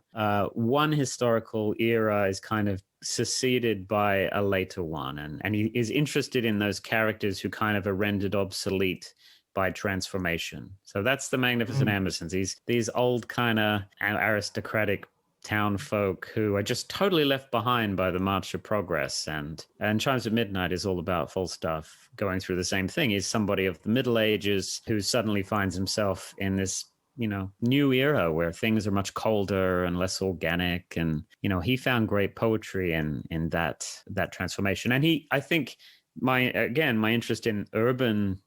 one historical era is kind of succeeded by a later one, and he is interested in those characters who kind of are rendered obsolete by transformation. So that's the Magnificent Ambersons. These old kind of aristocratic town folk who are just totally left behind by the march of progress. And Chimes at Midnight is all about Falstaff going through the same thing. He's somebody of the Middle Ages who suddenly finds himself in this, new era where things are much colder and less organic. And, he found great poetry in that transformation. And I think my interest in urban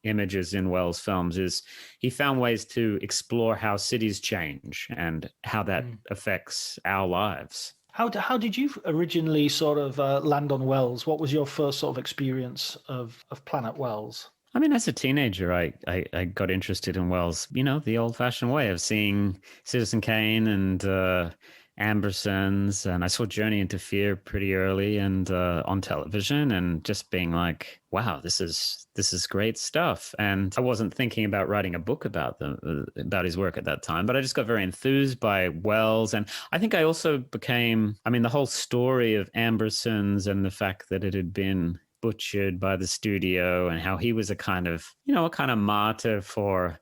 images in Wells' films is he found ways to explore how cities change and how that affects our lives. How did you originally sort of land on Wells? What was your first sort of experience of Planet Wells? I mean, as a teenager, I got interested in Wells, the old-fashioned way of seeing Citizen Kane and Ambersons, and I saw Journey into Fear pretty early and on television, and just being like, wow, this is great stuff. And I wasn't thinking about writing a book about his work at that time, but I just got very enthused by Wells. And I think I also became, the whole story of Ambersons and the fact that it had been butchered by the studio and how he was a kind of martyr for,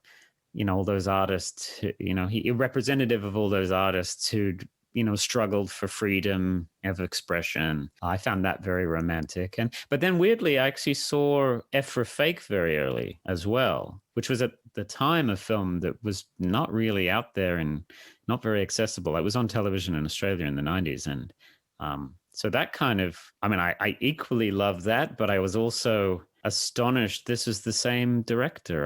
all those artists, he representative of all those artists who'd, struggled for freedom of expression. I found that very romantic. But then weirdly, I actually saw F for Fake very early as well, which was at the time a film that was not really out there and not very accessible. It was on television in Australia in the 90s. And so that kind of, I equally loved that, but I was also astonished this was the same director.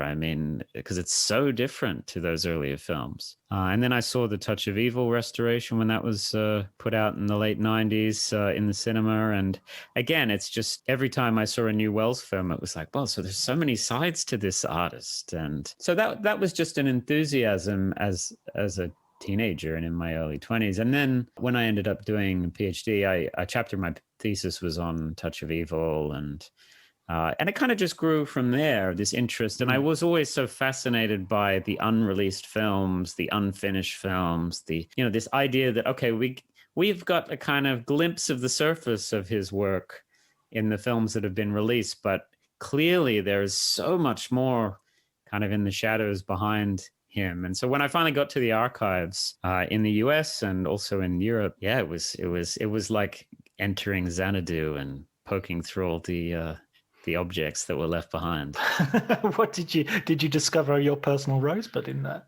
Because it's so different to those earlier films. And then I saw the Touch of Evil restoration when that was put out in the late 90s in the cinema. And again, it's just every time I saw a new Wells film, it was like, well, so there's so many sides to this artist. And so that was just an enthusiasm as a teenager and in my early 20s. And then when I ended up doing a PhD, a chapter of my thesis was on Touch of Evil, and it kind of just grew from there, this interest. And I was always so fascinated by the unreleased films, the unfinished films, this idea that, okay, we've got a kind of glimpse of the surface of his work in the films that have been released, but clearly there is so much more kind of in the shadows behind him. And so when I finally got to the archives in the US and also in Europe, yeah, it was like entering Xanadu and poking through all the objects that were left behind. What did you discover your personal rosebud in that?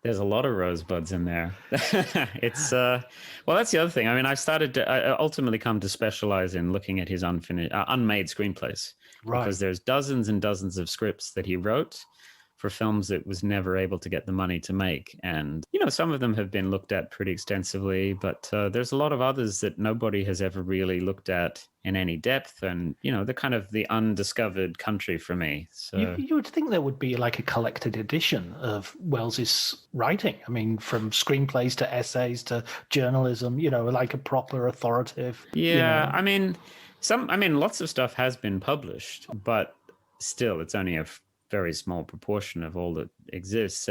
There's a lot of rosebuds in there. It's well, that's the other thing. I ultimately come to specialize in looking at his unmade screenplays, right? Because there's dozens and dozens of scripts that he wrote for films that was never able to get the money to make. And, some of them have been looked at pretty extensively, but there's a lot of others that nobody has ever really looked at in any depth. And, they're kind of the undiscovered country for me. So you would think there would be like a collected edition of Wells's writing. From screenplays to essays to journalism, like a proper authoritative. Yeah. Lots of stuff has been published, but still it's only a very small proportion of all that exists.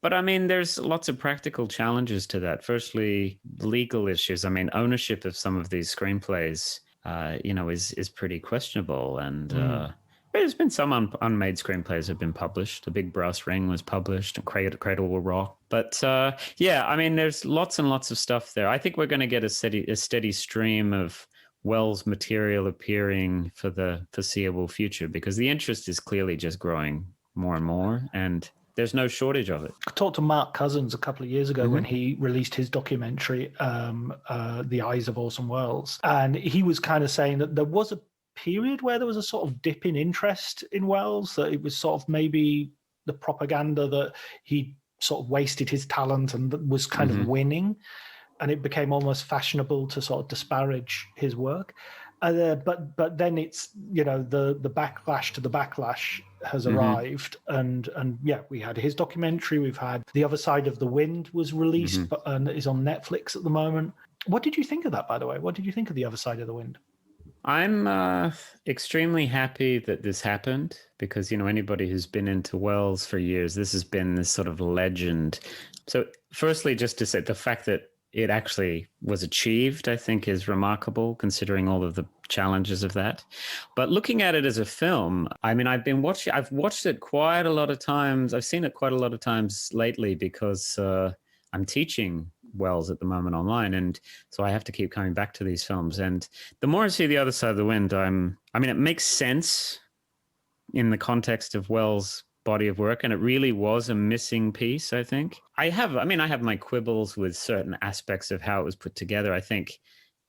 But there's lots of practical challenges to that. Firstly, legal issues. Ownership of some of these screenplays, is pretty questionable. And there's been some unmade screenplays have been published. The Big Brass Ring was published, and Cradle Will Rock. But there's lots and lots of stuff there. I think we're going to get a steady stream of Wells material appearing for the foreseeable future, because the interest is clearly just growing more and more, and there's no shortage of it. I talked to Mark Cousins a couple of years ago when he released his documentary, The Eyes of Orson Welles, and he was kind of saying that there was a period where there was a sort of dip in interest in Welles, that it was sort of maybe the propaganda that he sort of wasted his talent and was kind of winning. And it became almost fashionable to sort of disparage his work. But then it's, the backlash to the backlash has arrived, and yeah, we had his documentary. We've had The Other Side of the Wind was released, and is on Netflix at the moment. What did you think of that, by the way? What did you think of The Other Side of the Wind? I'm extremely happy that this happened because, anybody who's been into Wells for years, this has been this sort of legend. So firstly, just to say the fact that it actually was achieved, I think is remarkable considering all of the challenges of that. But looking at it as a film, I mean, I've watched it quite a lot of times. I've seen it quite a lot of times lately because I'm teaching Wells at the moment online, and so I have to keep coming back to these films. And the more I see The Other Side of the Wind, it makes sense in the context of Wells' body of work, and it really was a missing piece, I think. I have my quibbles with certain aspects of how it was put together. I think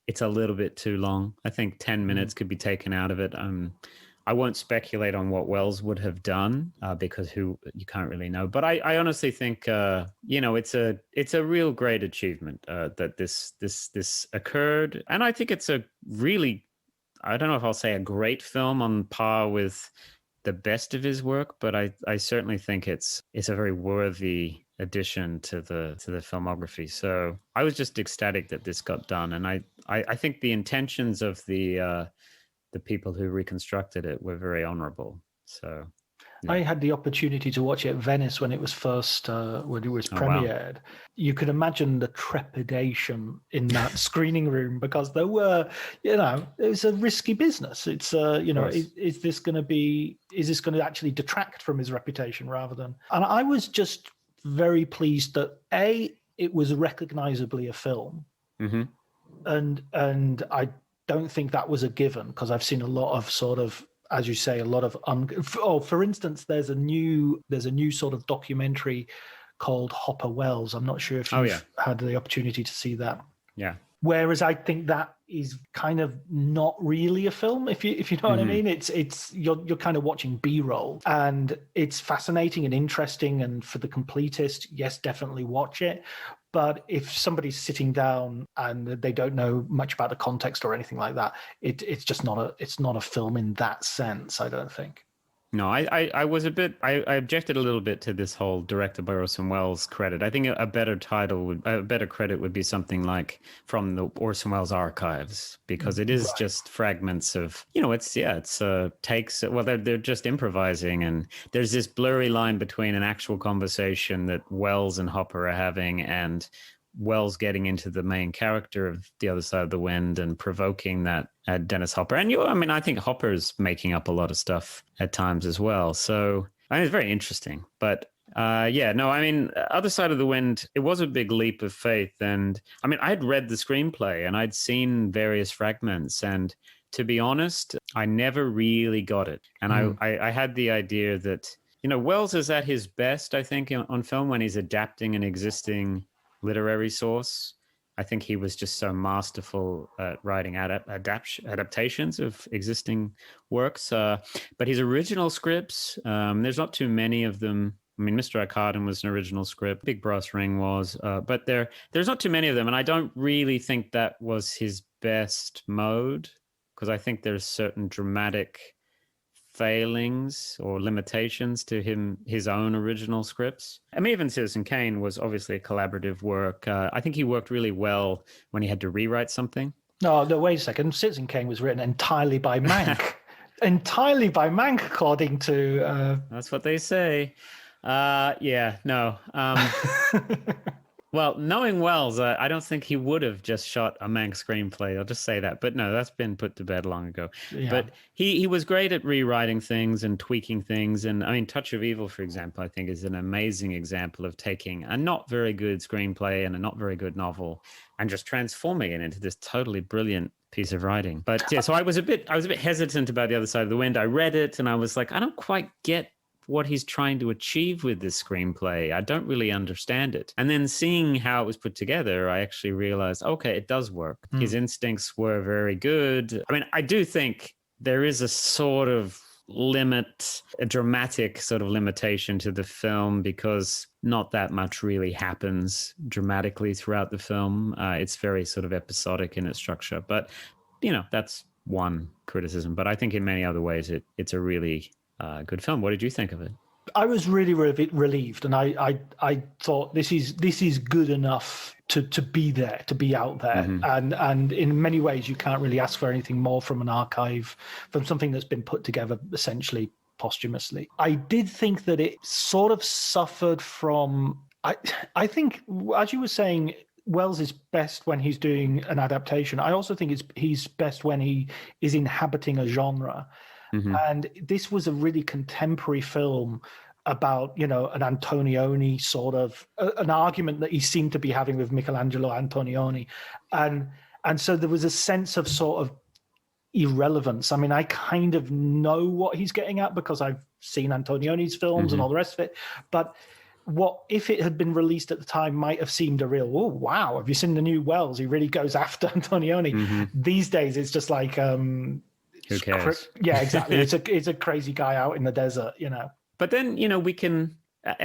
it's a little bit too long. I think 10 minutes could be taken out of it. I won't speculate on what Wells would have done because you can't really know. But I honestly think it's a real great achievement that this occurred, and I think it's a really, I don't know if I'll say a great film on par with the best of his work, but I certainly think it's a very worthy addition to the filmography. So I was just ecstatic that this got done, and I think the intentions of the people who reconstructed it were very honorable. So yeah. I had the opportunity to watch it at Venice when it was premiered. Wow. You could imagine the trepidation in that screening room because there were, it was a risky business. It's, is this going to actually detract from his reputation rather than? And I was just very pleased that it was recognizably a film, and I don't think that was a given because I've seen a lot of sort of, as you say, a lot of for instance, there's a new sort of documentary called Hopper Wells. I'm not sure if you've had the opportunity to see that. Yeah. Whereas I think that is kind of not really a film, if you know what I mean. It's you're kind of watching B-roll, and it's fascinating and interesting. And for the completist, yes, definitely watch it. But if somebody's sitting down and they don't know much about the context or anything like that, it's just not a film in that sense, I don't think. No, I was a bit, I objected a little bit to this whole directed by Orson Welles credit. I think a better credit would be something like From the Orson Welles Archives, because it is just fragments of, it's takes, well, they're just improvising, and there's this blurry line between an actual conversation that Welles and Hopper are having and Wells getting into the main character of The Other Side of the Wind and provoking that Dennis Hopper. And I think Hopper's making up a lot of stuff at times as well. So it's very interesting. But Other Side of the Wind, it was a big leap of faith. And I had read the screenplay and I'd seen various fragments, and to be honest, I never really got it. And I had the idea that, Wells is at his best, I think, on film when he's adapting an existing literary source. I think he was just so masterful at writing adaptations of existing works. But his original scripts, there's not too many of them. Mr. Arkadin was an original script. Big Brass Ring was. But there's not too many of them. And I don't really think that was his best mode, because I think there's certain dramatic failings or limitations to his own original scripts. Even Citizen Kane was obviously a collaborative work. I think he worked really well when he had to rewrite something. No, wait a second. Citizen Kane was written entirely by Mank. Entirely by Mank, according to... That's what they say. Well, knowing Wells, I don't think he would have just shot a Mank screenplay. I'll just say that. But no, that's been put to bed long ago. Yeah. But he was great at rewriting things and tweaking things. And Touch of Evil, for example, I think is an amazing example of taking a not very good screenplay and a not very good novel and just transforming it into this totally brilliant piece of writing. But yeah, so I was a bit hesitant about The Other Side of the Wind. I read it and I was like, I don't quite get what he's trying to achieve with this screenplay. I don't really understand it. And then seeing how it was put together, I actually realized, okay, it does work. His instincts were very good. I do think there is a sort of limit, a dramatic sort of limitation to the film, because not that much really happens dramatically throughout the film. It's very sort of episodic in its structure, but that's one criticism, but I think in many other ways it's a really good film. What did you think of it? I was really relieved, and I thought this is good enough to be there, to be out there, and in many ways you can't really ask for anything more from an archive, from something that's been put together essentially posthumously. I did think that it sort of suffered from. I think, as you were saying, Wells is best when he's doing an adaptation. I also think he's best when he is inhabiting a genre. And this was a really contemporary film about, an Antonioni sort of an argument that he seemed to be having with Michelangelo Antonioni. And so there was a sense of sort of irrelevance. I mean, I kind of know what he's getting at because I've seen Antonioni's films and all the rest of it. But what if it had been released at the time might have seemed a real, oh, wow, have you seen the new Wells? He really goes after Antonioni. These days, it's just like... who cares? Yeah, exactly. It's a crazy guy out in the desert, But then, we can...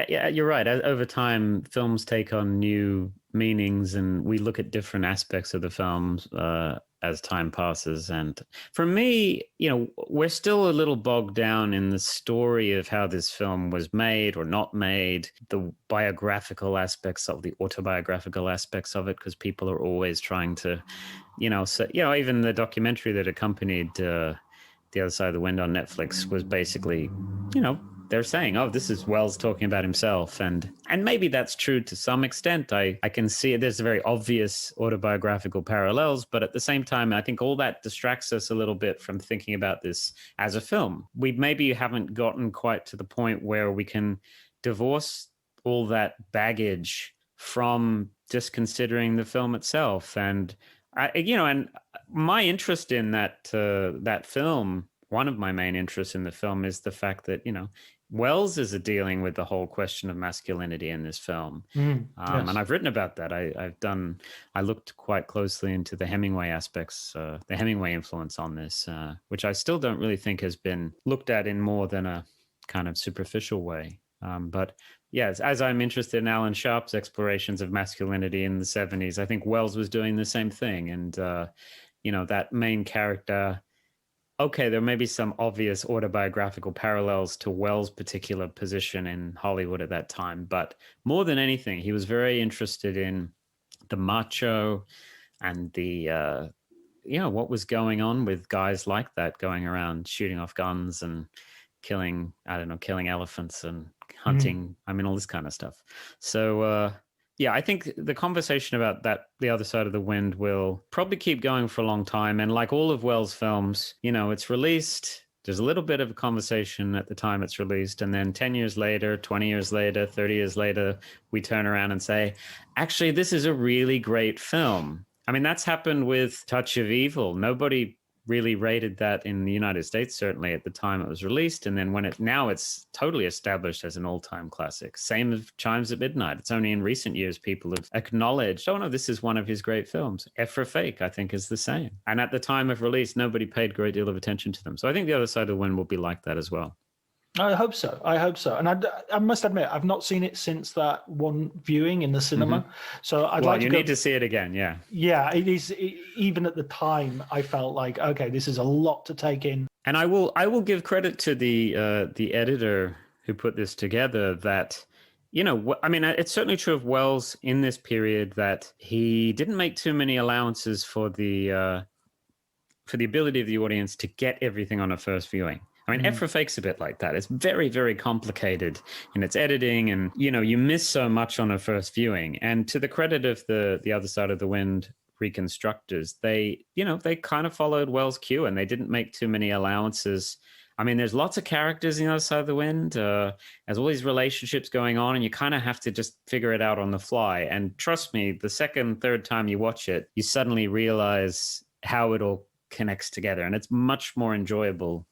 you're right. Over time, films take on new meanings, and we look at different aspects of the films as time passes. And for me, we're still a little bogged down in the story of how this film was made or not made, the biographical aspects of the autobiographical aspects of it, because people are always trying to, even the documentary that accompanied The Other Side of the Wind on Netflix was basically, they're saying, oh, this is Wells talking about himself. And maybe that's true to some extent. I can see it. There's very obvious autobiographical parallels, but at the same time, I think all that distracts us a little bit from thinking about this as a film. We maybe haven't gotten quite to the point where we can divorce all that baggage from just considering the film itself. And, and my interest in that film, one of my main interests in the film is the fact that, Wells is dealing with the whole question of masculinity in this film. Yes. And I've written about that. I looked quite closely into the Hemingway aspects, the Hemingway influence on this, which I still don't really think has been looked at in more than a kind of superficial way. But yes, as I'm interested in Alan Sharp's explorations of masculinity in the 70s, I think Wells was doing the same thing. And, that main character... Okay, there may be some obvious autobiographical parallels to Wells' particular position in Hollywood at that time, but more than anything, he was very interested in the macho and the, what was going on with guys like that going around shooting off guns and killing elephants and hunting, all this kind of stuff. So, yeah, I think the conversation about The Other Side of the Wind will probably keep going for a long time. And like all of Wells' films, it's released. There's a little bit of a conversation at the time it's released. And then 10 years later, 20 years later, 30 years later, we turn around and say, actually, this is a really great film. I mean, that's happened with Touch of Evil. Nobody really rated that in the United States, certainly at the time it was released. And then now it's totally established as an all-time classic. Same with Chimes at Midnight. It's only in recent years people have acknowledged, oh no, this is one of his great films. F for Fake, I think, is the same. And at the time of release, nobody paid a great deal of attention to them. So I think The Other Side of the Wind will be like that as well. I hope so. And I must admit, I've not seen it since that one viewing in the cinema. So I'd like to need to see it again, yeah. Yeah, it is. Even at the time, I felt like, okay, this is a lot to take in. And I will give credit to the editor who put this together that, it's certainly true of Wells in this period that he didn't make too many allowances for the ability of the audience to get everything on a first viewing. I mean, F for Fake's a bit like that. It's very, very complicated in its editing, and you miss so much on a first viewing. And to the credit of the Other Side of the Wind reconstructors, they kind of followed Wells' cue, and they didn't make too many allowances. I mean, there's lots of characters in The Other Side of the Wind. There's all these relationships going on, and you kind of have to just figure it out on the fly. And trust me, the second, third time you watch it, you suddenly realize how it all connects together, and it's much more enjoyable.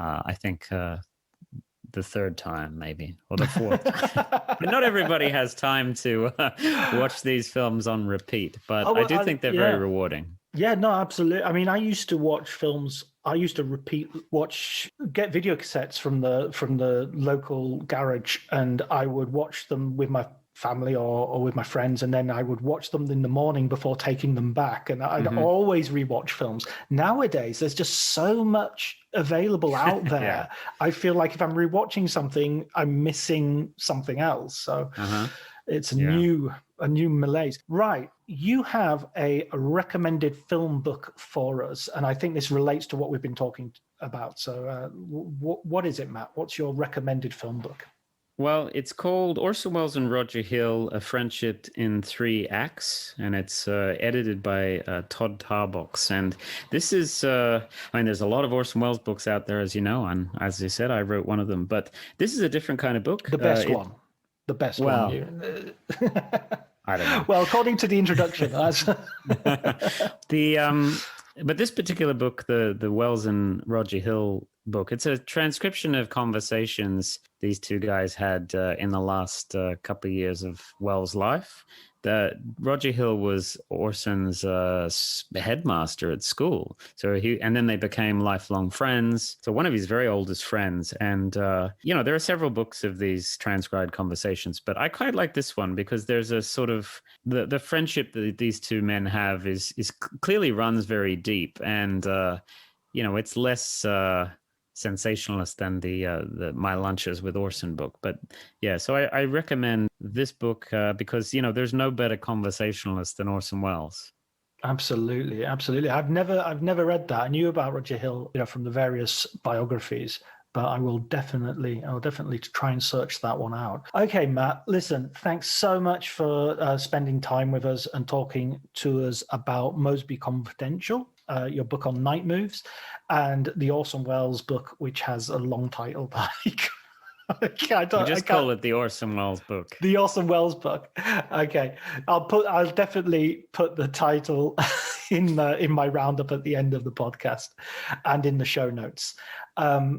I think the third time, maybe, or the fourth. But not everybody has time to watch these films on repeat, but I do think they're very rewarding. Yeah, no, absolutely. I mean, I used to watch films. I used to get video cassettes from the local garage, and I would watch them with my family or with my friends, and then I would watch them in the morning before taking them back. And I'd always rewatch films. Nowadays, there's just so much available out there. Yeah. I feel like if I'm rewatching something, I'm missing something else. So it's a new malaise. Right. You have a recommended film book for us, and I think this relates to what we've been talking about. So what is it, Matt? What's your recommended film book? Well, it's called Orson Welles and Roger Hill, A Friendship in 3 Acts, and it's edited by Todd Tarbox. And this is, there's a lot of Orson Welles books out there, as you know, and as I said, I wrote one of them. But this is a different kind of book. The best one. The best one. I don't know. Well, according to the introduction, that's... But this particular book, the Wells and Roger Hill book, it's a transcription of conversations these two guys had in the last couple of years of Wells' life. Roger Hill was Orson's headmaster at school, and then they became lifelong friends. So one of his very oldest friends, and there are several books of these transcribed conversations, but I quite like this one because there's a sort of the friendship that these two men have is clearly runs very deep, and it's less sensationalist than the My Lunches with Orson book. But yeah, so I recommend this book because there's no better conversationalist than Orson Welles. Absolutely. I've never read that. I knew about Roger Hill, from the various biographies, but I'll definitely try and search that one out. Okay, Matt, listen, thanks so much for spending time with us and talking to us about Mosby Confidential, your book on night moves, and the Orson Welles book, which has a long title. Call it the Orson Welles book. The Orson Welles book. Okay, I'll definitely put the title in my roundup at the end of the podcast and in the show notes.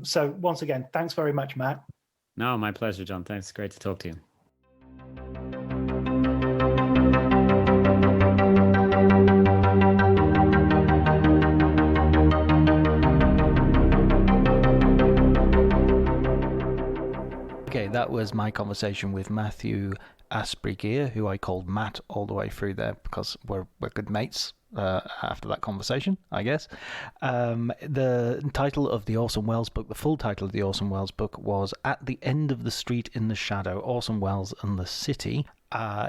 So once again, thanks very much, Matt. No, my pleasure, John. Thanks. Great to talk to you. Okay, that was my conversation with Matthew Asprey, who I called Matt all the way through there because we're good mates after that conversation, I guess. The title of the Orson Welles book, the full title of the Orson Welles book, was At the End of the Street in the Shadow, Orson Welles and the City.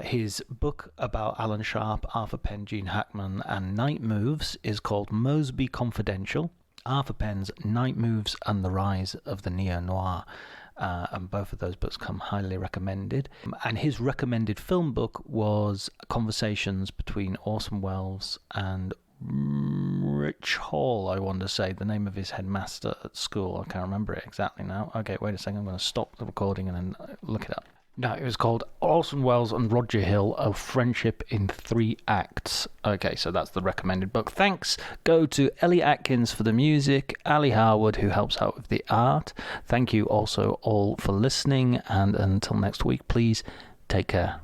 His book about Alan Sharp, Arthur Penn, Gene Hackman, and Night Moves is called Mosby Confidential, Arthur Penn's Night Moves and the Rise of the Neo-Noir. And both of those books come highly recommended. And his recommended film book was Conversations between Orson Welles and Rich Hall, I want to say, the name of his headmaster at school. I can't remember it exactly now. Okay, wait a second. I'm going to stop the recording and then look it up. No, it was called Orson Welles and Roger Hill, A Friendship in 3 Acts. Okay, so that's the recommended book. Thanks go to Ellie Atkins for the music, Ali Harwood, who helps out with the art. Thank you also all for listening, and until next week, please take care.